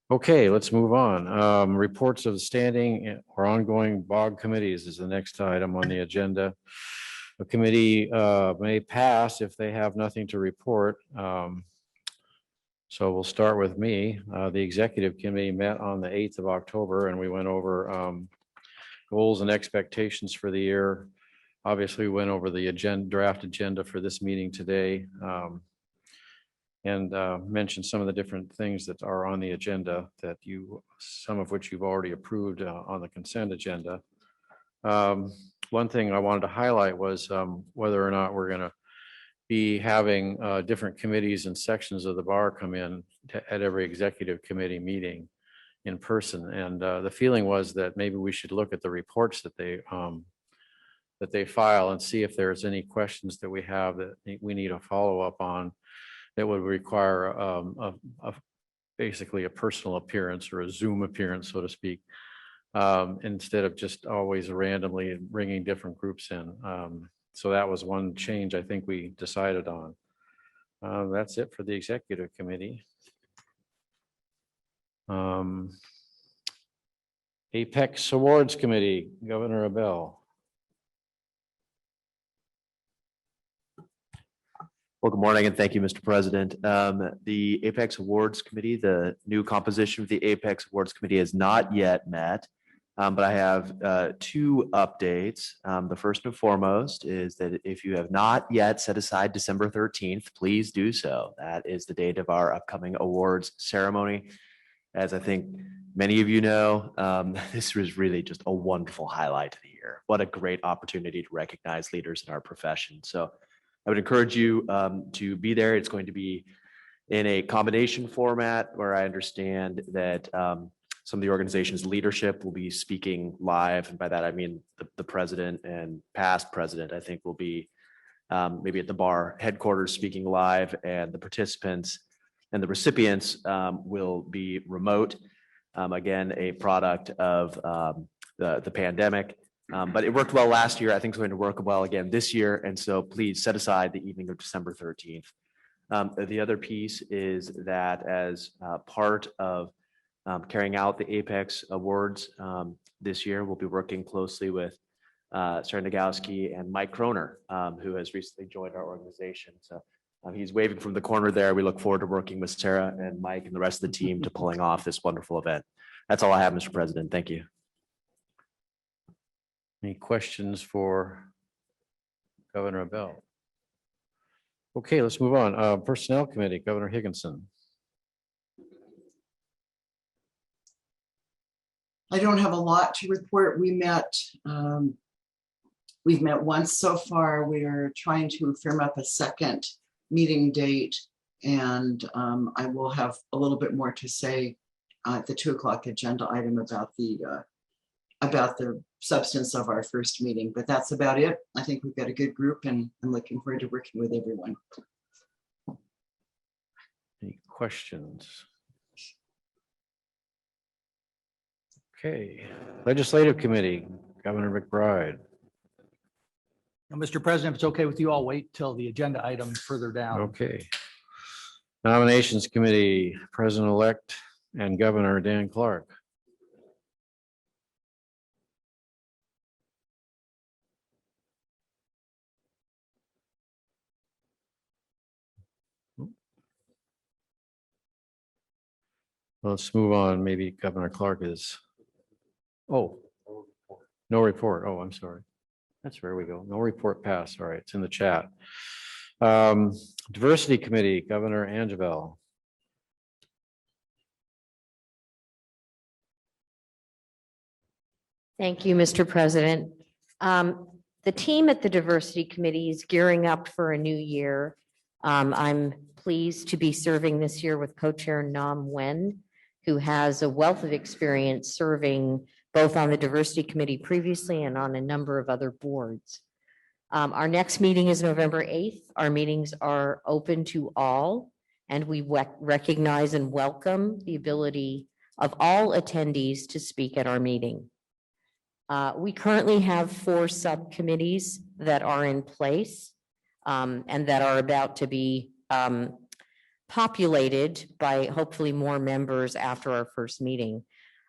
Okay, let's move on. Reports of standing or ongoing bog committees is the next item on the agenda. A committee may pass if they have nothing to report. So we'll start with me. The executive committee met on the 8th of October and we went over goals and expectations for the year. Obviously, we went over the draft agenda for this meeting today. And mention some of the different things that are on the agenda that some of which you've already approved on the consent agenda. One thing I wanted to highlight was whether or not we're going to be having different committees and sections of the bar come in at every executive committee meeting in person. And the feeling was that maybe we should look at the reports that they file and see if there's any questions that we have that we need a follow-up on that would require basically a personal appearance or a Zoom appearance, so to speak, instead of just always randomly bringing different groups in. So that was one change I think we decided on. That's it for the executive committee. Apex Awards Committee, Governor Abell. Well, good morning and thank you, Mr. President. The Apex Awards Committee, the new composition of the Apex Awards Committee has not yet met, but I have two updates. The first and foremost is that if you have not yet set aside December 13th, please do so. That is the date of our upcoming awards ceremony. As I think many of you know, this was really just a wonderful highlight of the year. What a great opportunity to recognize leaders in our profession. So I would encourage you to be there. It's going to be in a combination format where I understand that some of the organization's leadership will be speaking live. And by that, I mean the president and past president, I think will be maybe at the bar headquarters speaking live, and the participants and the recipients will be remote. Again, a product of the pandemic. But it worked well last year. I think it's going to work well again this year. And so please set aside the evening of December 13th. The other piece is that as part of carrying out the Apex Awards this year, we'll be working closely with Sarah Nagowski and Mike Kroner, who has recently joined our organization. So he's waving from the corner there. We look forward to working with Sarah and Mike and the rest of the team to pulling off this wonderful event. That's all I have, Mr. President. Thank you. Any questions for Governor Abell? Okay, let's move on. Personnel Committee, Governor Higginson. I don't have a lot to report. We've met once so far. We are trying to firm up a second meeting date, and I will have a little bit more to say at the 2 o'clock agenda item about the substance of our first meeting, but that's about it. I think we've got a good group and I'm looking forward to working with everyone. Any questions? Okay, Legislative Committee, Governor McBride. Now, Mr. President, if it's okay with you, I'll wait till the agenda item further down. Okay. Nominations Committee, President-elect and Governor Dan Clark. Let's move on. Maybe Governor Clark is. Oh, no report. Oh, I'm sorry. That's where we go. No report passed. All right, it's in the chat. Diversity Committee, Governor Angeville. Thank you, Mr. President. The team at the Diversity Committee is gearing up for a new year. I'm pleased to be serving this year with co-chair Nam Nguyen, who has a wealth of experience serving both on the Diversity Committee previously and on a number of other boards. Our next meeting is November 8th. Our meetings are open to all, and we recognize and welcome the ability of all attendees to speak at our meeting. We currently have 4 subcommittees that are in place and that are about to be populated by hopefully more members after our first meeting.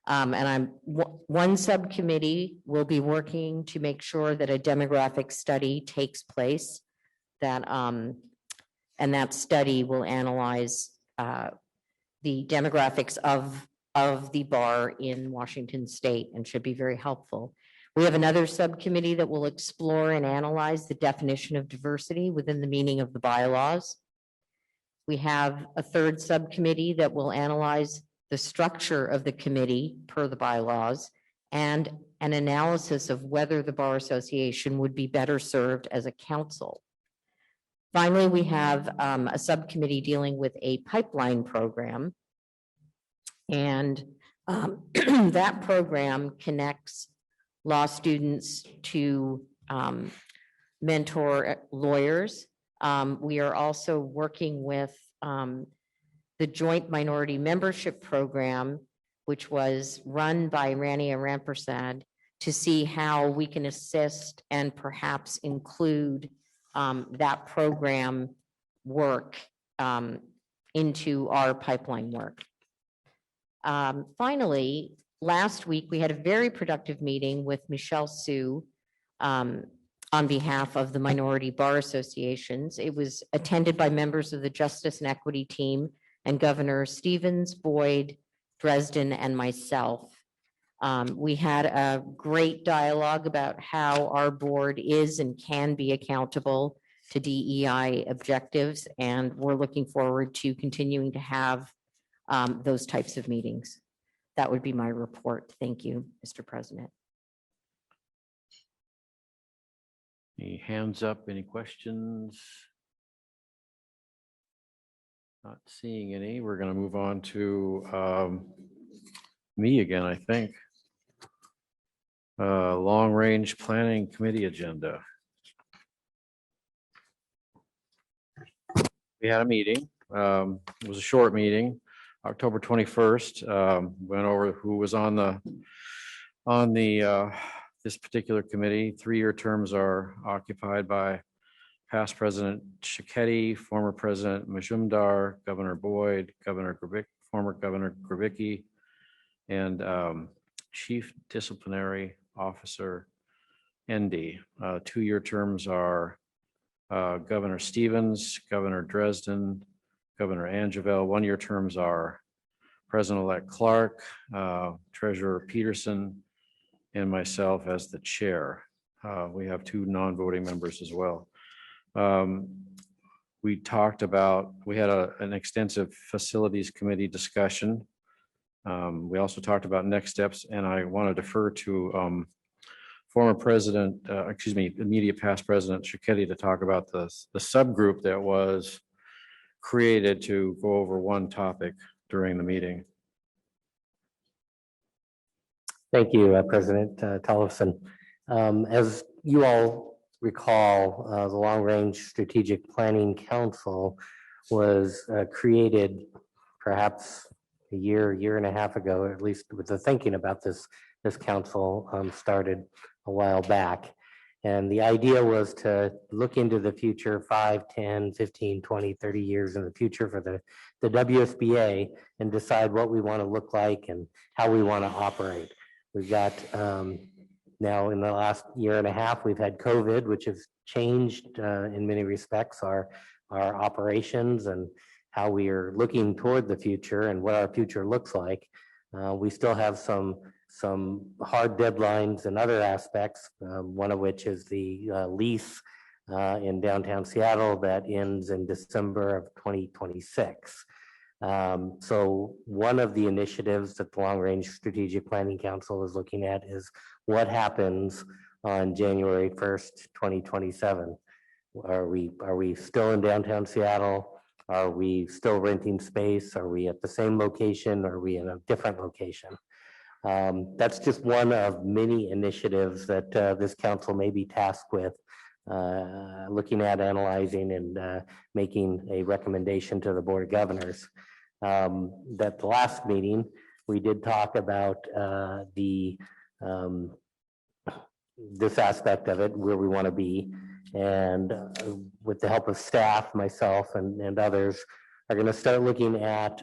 And one subcommittee will be working to make sure that a demographic study takes place and that study will analyze the demographics of the bar in Washington State and should be very helpful. We have another subcommittee that will explore and analyze the definition of diversity within the meaning of the bylaws. We have a third subcommittee that will analyze the structure of the committee per the bylaws and an analysis of whether the Bar Association would be better served as a council. Finally, we have a subcommittee dealing with a pipeline program. And that program connects law students to mentor lawyers. We are also working with the Joint Minority Membership Program, which was run by Rania Rampersad, to see how we can assist and perhaps include that program work into our pipeline work. Finally, last week, we had a very productive meeting with Michelle Sue on behalf of the Minority Bar Associations. It was attended by members of the Justice and Equity team and Governor Stevens, Boyd, Dresden, and myself. We had a great dialogue about how our board is and can be accountable to DEI objectives, and we're looking forward to continuing to have those types of meetings. That would be my report. Thank you, Mr. President. Any hands up, any questions? Not seeing any. We're going to move on to me again, I think. Long Range Planning Committee agenda. We had a meeting. It was a short meeting, October 21st. Went over who was on the this particular committee. 3-year terms are occupied by past President Shichetti, former President Majumdar, Governor Boyd, former Governor Grabicki, and Chief Disciplinary Officer Endy. 2-year terms are Governor Stevens, Governor Dresden, Governor Angeville. 1-year terms are President-elect Clark, Treasurer Peterson, and myself as the chair. We have 2 non-voting members as well. We had an extensive facilities committee discussion. We also talked about next steps, and I want to defer to immediate past President Shichetti to talk about the subgroup that was created to go over one topic during the meeting. Thank you, President Tollefson. As you all recall, the Long Range Strategic Planning Council was created perhaps a year and a half ago, at least with the thinking about this council started a while back. And the idea was to look into the future 5, 10, 15, 20, 30 years in the future for the WSBA and decide what we want to look like and how we want to operate. We've got now in the last year and a half, we've had COVID, which has changed in many respects our operations and how we are looking toward the future and what our future looks like. We still have some hard deadlines and other aspects, one of which is the lease in downtown Seattle that ends in December of 2026. So one of the initiatives that the Long Range Strategic Planning Council is looking at is what happens on January 1st, 2027. Are we still in downtown Seattle? Are we still renting space? Are we at the same location? Are we in a different location? That's just one of many initiatives that this council may be tasked with looking at, analyzing, and making a recommendation to the Board of Governors. That the last meeting, we did talk about this aspect of it, where we want to be. And with the help of staff, myself, and others, are going to start looking at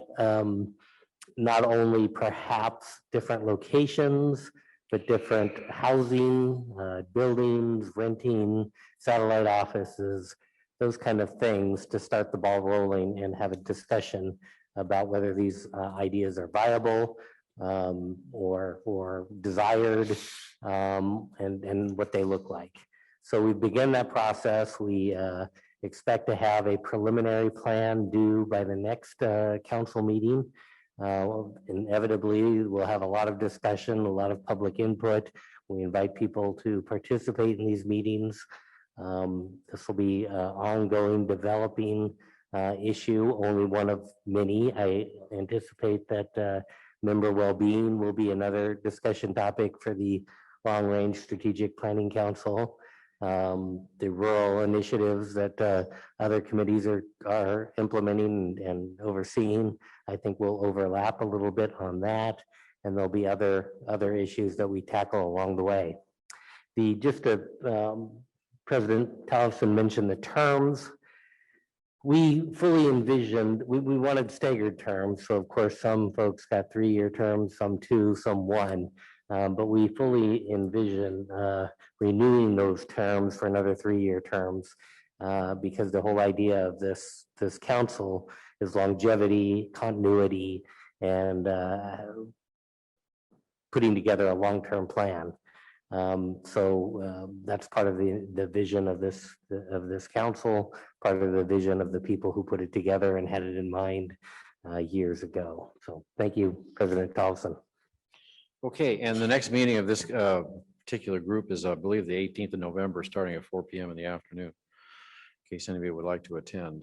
not only perhaps different locations, but different housing, buildings, renting, satellite offices, those kind of things to start the ball rolling and have a discussion about whether these ideas are viable or desired and what they look like. So we begin that process. We expect to have a preliminary plan due by the next council meeting. Inevitably, we'll have a lot of discussion, a lot of public input. We invite people to participate in these meetings. This will be an ongoing developing issue, only one of many. I anticipate that member well-being will be another discussion topic for the Long Range Strategic Planning Council. The rural initiatives that other committees are implementing and overseeing, I think will overlap a little bit on that. And there'll be other issues that we tackle along the way. President Tolleson mentioned the terms. We fully envisioned, we wanted staggered terms. So of course, some folks got 3-year terms, some 2, some 1. But we fully envision renewing those terms for another 3-year terms because the whole idea of this council is longevity, continuity, and putting together a long-term plan. So that's part of the vision of this council, part of the vision of the people who put it together and had it in mind years ago. So thank you, President Tolleson. Okay, and the next meeting of this particular group is, I believe, the 18th of November, starting at 4 p.m. in the afternoon. In case anybody would like to attend,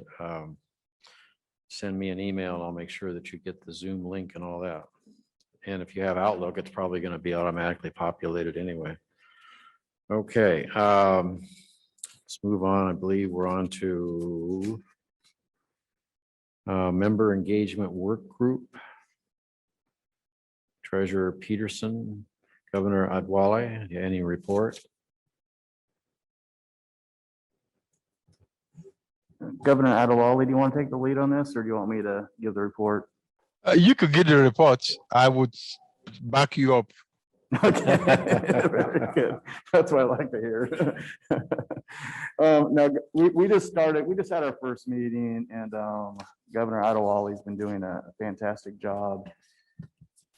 send me an email and I'll make sure that you get the Zoom link and all that. And if you have Outlook, it's probably going to be automatically populated anyway. Okay, let's move on. I believe we're on to member engagement work group. Treasurer Peterson, Governor Adwale, any report? Governor Adewale, do you want to take the lead on this, or do you want me to give the report? You could get the report. I would back you up. Okay, very good. That's what I like to hear. Now, we just had our first meeting, and Governor Adewale has been doing a fantastic job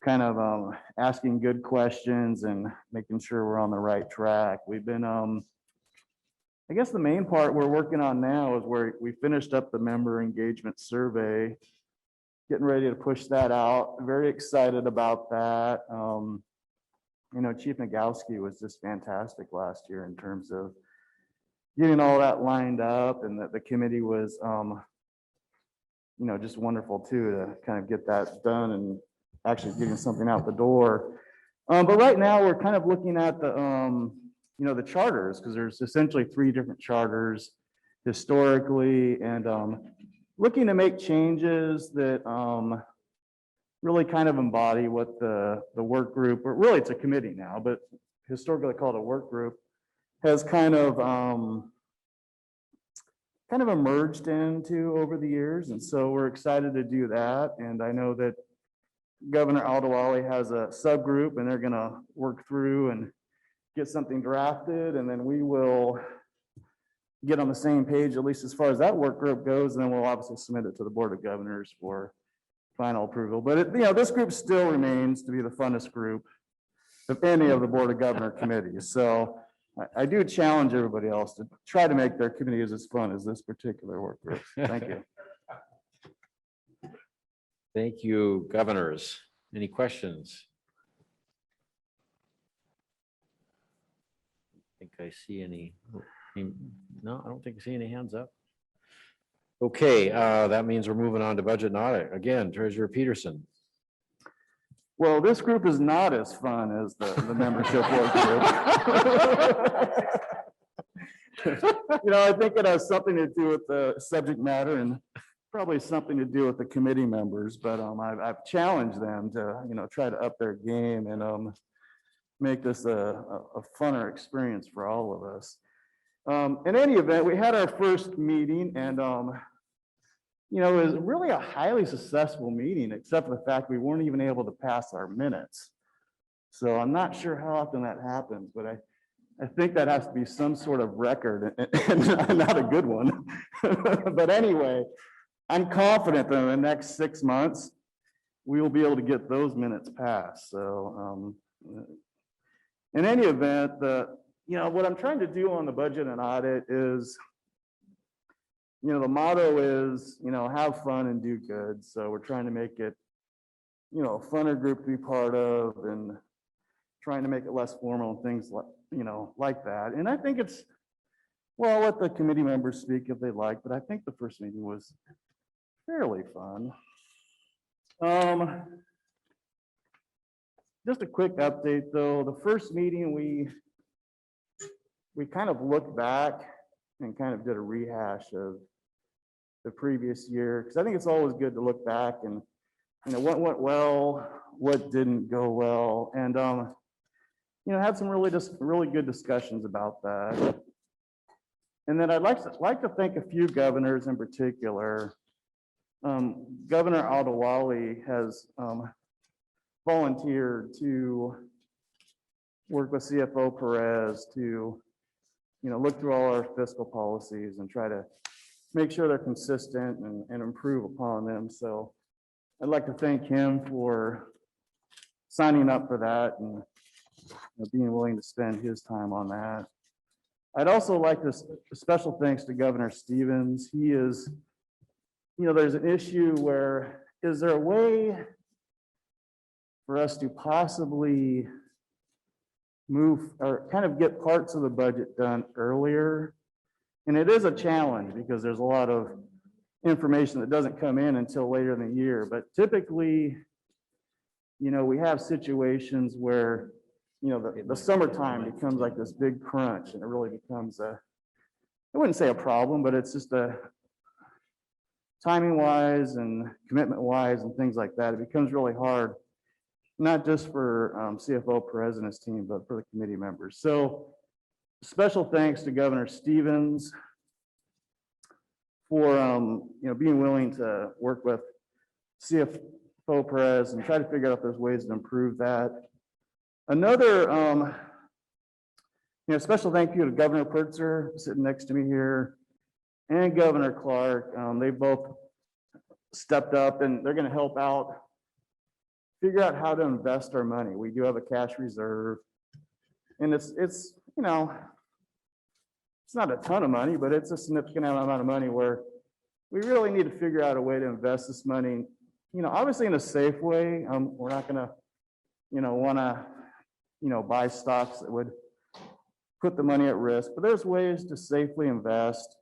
kind of asking good questions and making sure we're on the right track. We've been, I guess the main part we're working on now is where we finished up the member engagement survey, getting ready to push that out. Very excited about that. You know, Chief Nagowski was just fantastic last year in terms of getting all that lined up, and that the committee was, you know, just wonderful too, to kind of get that done and actually getting something out the door. But right now we're kind of looking at the, you know, the charters, because there's essentially 3 different charters historically, and looking to make changes that really kind of embody what the work group, or really it's a committee now, but historically called a work group, has kind of emerged into over the years. And so we're excited to do that. And I know that Governor Adewale has a subgroup, and they're going to work through and get something drafted, and then we will get on the same page, at least as far as that work group goes, and then we'll obviously submit it to the Board of Governors for final approval. But it, you know, this group still remains to be the funnest group of any of the Board of Governor committees. So I do challenge everybody else to try to make their committees as fun as this particular work group. Thank you. Thank you, governors. Any questions? I think I see any. No, I don't think I see any hands up. Okay, that means we're moving on to budget and audit. Again, Treasurer Peterson. Well, this group is not as fun as the membership work group. You know, I think it has something to do with the subject matter and probably something to do with the committee members, but I've challenged them to, you know, try to up their game and make this a funner experience for all of us. In any event, we had our first meeting, and you it was really a highly successful meeting, except for the fact we weren't even able to pass our minutes. So I'm not sure how often that happens, but I think that has to be some sort of record and not a good one. But anyway, I'm confident that in the next 6 months, we will be able to get those minutes passed. So in any event, what I'm trying to do on the budget and audit is, the motto is, have fun and do good. So we're trying to make it, a funner group to be part of and trying to make it less formal and things like, like that. And I think well, I'll let the committee members speak if they like, but I think the first meeting was fairly fun. Just a quick update though. The first meeting, we kind of looked back and kind of did a rehash of the previous year, because I think it's always good to look back and, what went well, what didn't go well, and had some really good discussions about that. And then I'd like to thank a few governors in particular. Governor Audit has volunteered to work with CFO Perez to, look through all our fiscal policies and try to make sure they're consistent and improve upon them. So I'd like to thank him for signing up for that and being willing to spend his time on that. I'd also like to special thanks to Governor Stevens. He is, there's an issue where, is there a way for us to possibly move or kind of get parts of the budget done earlier? And it is a challenge because there's a lot of information that doesn't come in until later in the year. But typically, we have situations where, the summertime becomes like this big crunch and it really becomes I wouldn't say a problem, but it's just timing wise and commitment wise and things like that. It becomes really hard, not just for CFO Perez and his team, but for the committee members. So special thanks to Governor Stevens for being willing to work with CFO Perez and try to figure out if there's ways to improve that. Another special thank you to Governor Pertzer sitting next to me here and Governor Clark. They both stepped up and they're going to help out figure out how to invest our money. We do have a cash reserve, and it's not a ton of money, but it's a significant amount of money where we really need to figure out a way to invest this money, obviously in a safe way. We're not going to, want to, buy stocks that would put the money at risk, but there's ways to safely invest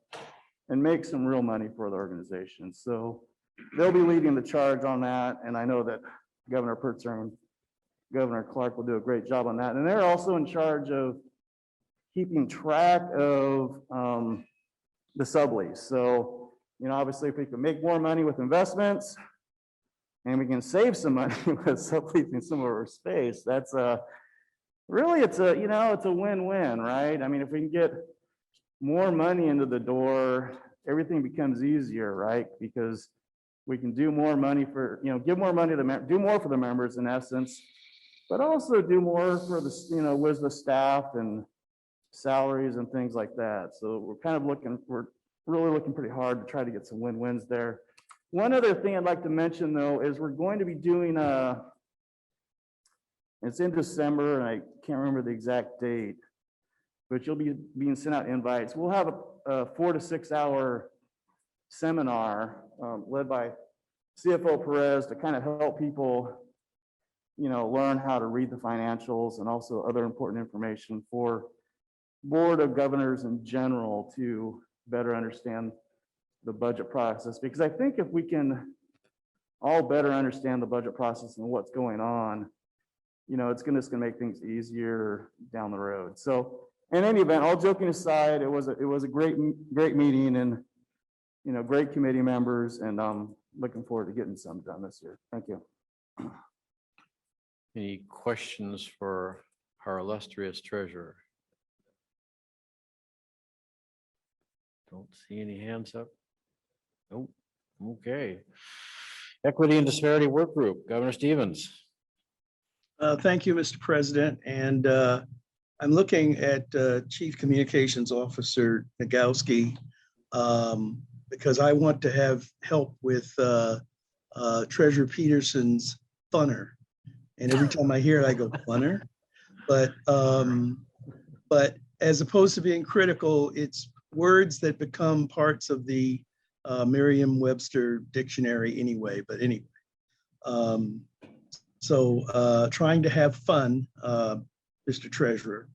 and make some real money for the organization. So they'll be leading the charge on that. And I know that Governor Pertzer and Governor Clark will do a great job on that. And they're also in charge of keeping track of the sublease. So, obviously if we can make more money with investments and we can save some money with subleasing some of our space, that's really, it's a win-win, right? I mean, if we can get more money into the door, everything becomes easier, right? Because we can do more money for, give more money to do more for the members in essence, but also do more for the, with the staff and salaries and things like that. So we're really looking pretty hard to try to get some win-wins there. One other thing I'd like to mention though, is we're going to be doing it's in December and I can't remember the exact date, but you'll be being sent out invites. We'll have a 4 to 6 hour seminar led by CFO Perez to kind of help people, learn how to read the financials and also other important information for Board of Governors in general to better understand the budget process. Because I think if we can all better understand the budget process and what's going on, it's just gonna make things easier down the road. So in any event, all joking aside, it was a great meeting and great committee members, and I'm looking forward to getting some done this year. Thank you. Any questions for our illustrious treasurer? Don't see any hands up. Nope. Okay. Equity and Disparity Work Group, Governor Stevens. Thank you, Mr. President. And I'm looking at Chief Communications Officer Nagowski because I want to have help with Treasurer Peterson's funner. And every time I hear it, I go funner. But as opposed to being critical, it's words that become parts of the Merriam-Webster dictionary anyway. But anyway, so trying to have fun, Mr. Treasurer.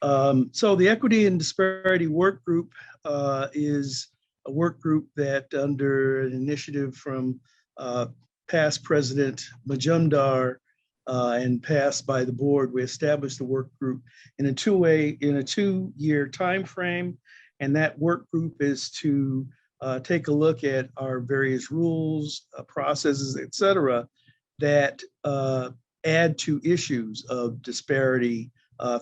So the Equity and Disparity Work Group is a work group that under an initiative from past President Majumdar and passed by the board, we established the work group in a two-year time frame. And that work group is to take a look at our various rules, processes, et cetera, that add to issues of disparity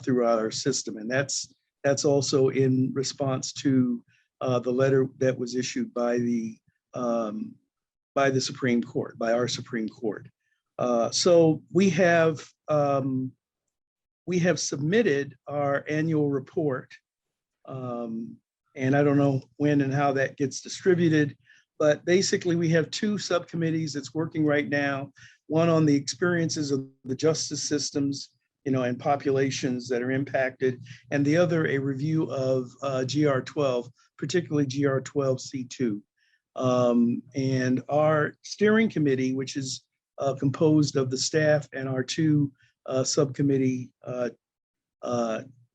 throughout our system. And that's also in response to the letter that was issued by the Supreme Court, by our Supreme Court. So we have submitted our annual report, and I don't know when and how that gets distributed, but basically we have two subcommittees that's working right now. One on the experiences of the justice systems, and populations that are impacted, and the other a review of GR12, particularly GR12C2. And our steering committee, which is composed of the staff and our two subcommittee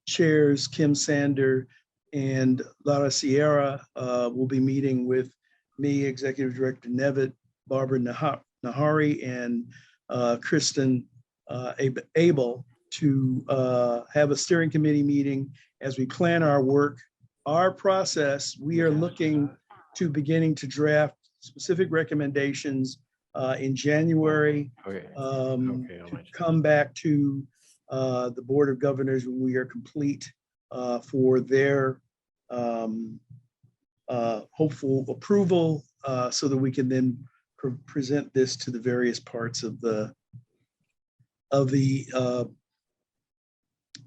chairs, Kim Sander and Lara Sierra, will be meeting with me, Executive Director Nevitt, Barbara Nahari, and Kristen Abel to have a steering committee meeting as we plan our work. Our process, we are looking to beginning to draft specific recommendations in January. To come back to the Board of Governors when we are complete for their hopeful approval, so that we can then present this to the various parts of the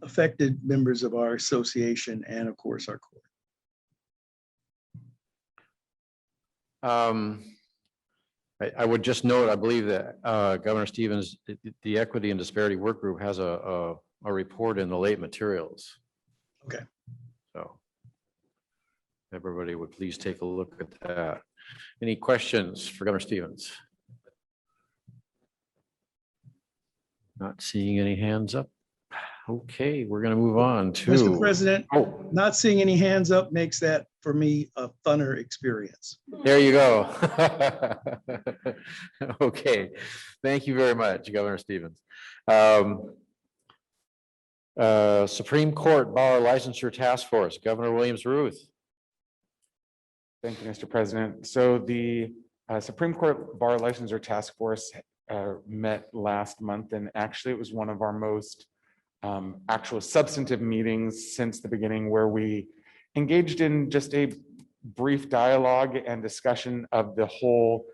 affected members of our association and of course our court. I would just note, I believe that Governor Stevens, the Equity and Disparity Work Group has a report in the late materials. Okay. So everybody would please take a look at that. Any questions for Governor Stevens? Not seeing any hands up. Okay, we're going to move on to Mr. President. Not seeing any hands up makes that for me a funner experience. There you go. Okay, thank you very much, Governor Stevens. Supreme Court Bar Licensure Task Force, Governor Williams-Ruth. Thank you, Mr. President. So the Supreme Court Bar Licensure Task Force met last month, and actually it was one of our most actual substantive meetings since the beginning, where we engaged in just a brief dialogue and discussion of the whole,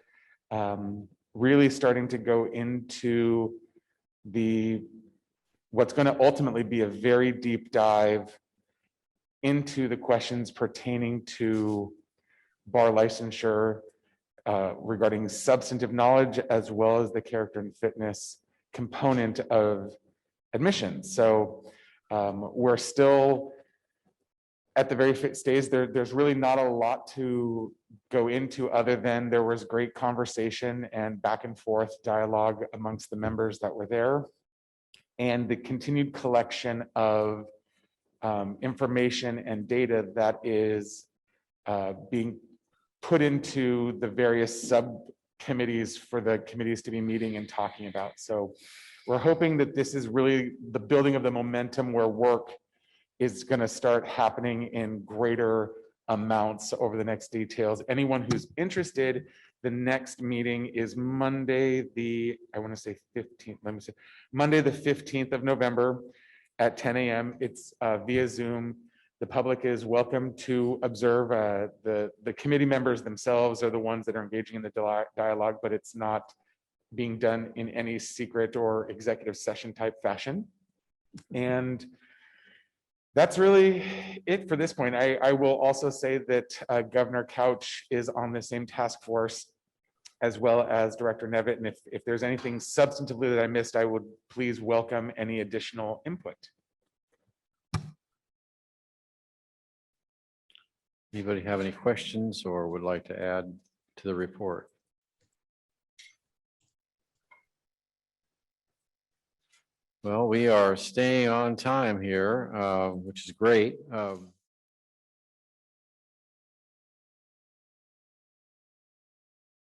really starting to go into what's going to ultimately be a very deep dive into the questions pertaining to bar licensure regarding substantive knowledge, as well as the character and fitness component of admissions. So we're still at the very fit stage. There's really not a lot to go into other than there was great conversation and back and forth dialogue amongst the members that were there, and the continued collection of information and data that is being put into the various subcommittees for the committees to be meeting and talking about. So we're hoping that this is really the building of the momentum where work is going to start happening in greater amounts over the next details. Anyone who's interested, the next meeting is Monday, Monday the 15th of November at 10 a.m. It's via Zoom. The public is welcome to observe. The committee members themselves are the ones that are engaging in the dialogue, but it's not being done in any secret or executive session type fashion. And that's really it for this point. I will also say that Governor Couch is on the same task force as well as Director Nevitt. And if there's anything substantively that I missed, I would please welcome any additional input. Anybody have any questions or would like to add to the report? Well, we are staying on time here, which is great.